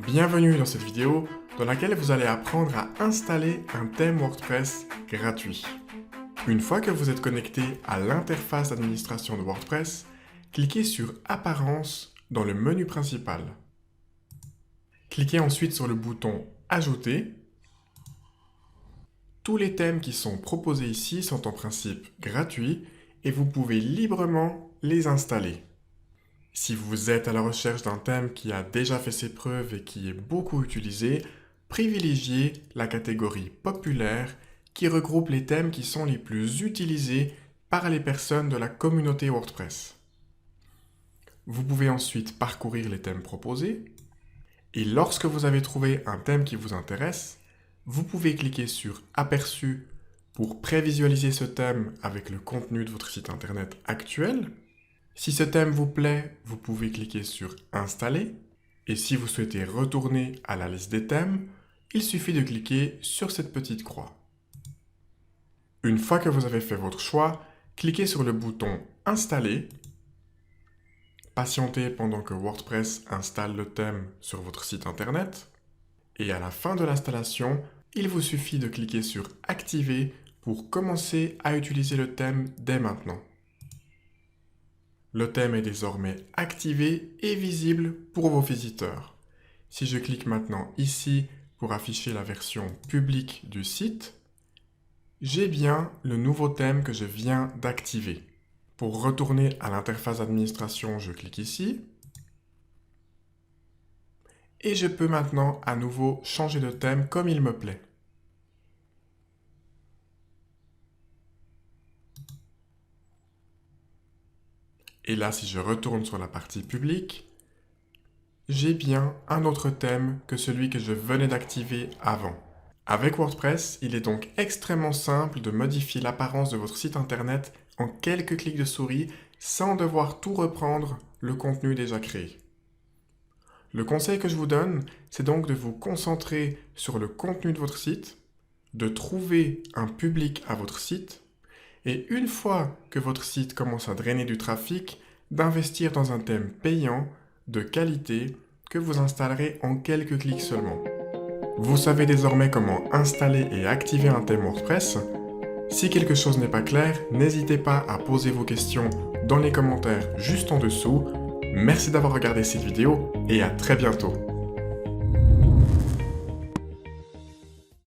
Bienvenue dans cette vidéo dans laquelle vous allez apprendre à installer un thème WordPress gratuit. Une fois que vous êtes connecté à l'interface d'administration de WordPress, cliquez sur Apparence dans le menu principal. Cliquez ensuite sur le bouton Ajouter. Tous les thèmes qui sont proposés ici sont en principe gratuits et vous pouvez librement les installer. Si vous êtes à la recherche d'un thème qui a déjà fait ses preuves et qui est beaucoup utilisé, privilégiez la catégorie populaire qui regroupe les thèmes qui sont les plus utilisés par les personnes de la communauté WordPress. Vous pouvez ensuite parcourir les thèmes proposés et lorsque vous avez trouvé un thème qui vous intéresse, vous pouvez cliquer sur Aperçu pour prévisualiser ce thème avec le contenu de votre site internet actuel. Si ce thème vous plaît, vous pouvez cliquer sur Installer. Et si vous souhaitez retourner à la liste des thèmes, il suffit de cliquer sur cette petite croix. Une fois que vous avez fait votre choix, cliquez sur le bouton Installer. Patientez pendant que WordPress installe le thème sur votre site internet. Et à la fin de l'installation, il vous suffit de cliquer sur Activer pour commencer à utiliser le thème dès maintenant. Le thème est désormais activé et visible pour vos visiteurs. Si je clique maintenant ici pour afficher la version publique du site, j'ai bien le nouveau thème que je viens d'activer. Pour retourner à l'interface d'administration, je clique ici. Et je peux maintenant à nouveau changer de thème comme il me plaît. Et là, si je retourne sur la partie publique, j'ai bien un autre thème que celui que je venais d'activer avant. Avec WordPress, il est donc extrêmement simple de modifier l'apparence de votre site internet en quelques clics de souris sans devoir tout reprendre le contenu déjà créé. Le conseil que je vous donne, c'est donc de vous concentrer sur le contenu de votre site, de trouver un public à votre site, et une fois que votre site commence à drainer du trafic, d'investir dans un thème payant, de qualité, que vous installerez en quelques clics seulement. Vous savez désormais comment installer et activer un thème WordPress. Si quelque chose n'est pas clair, n'hésitez pas à poser vos questions dans les commentaires juste en dessous. Merci d'avoir regardé cette vidéo et à très bientôt.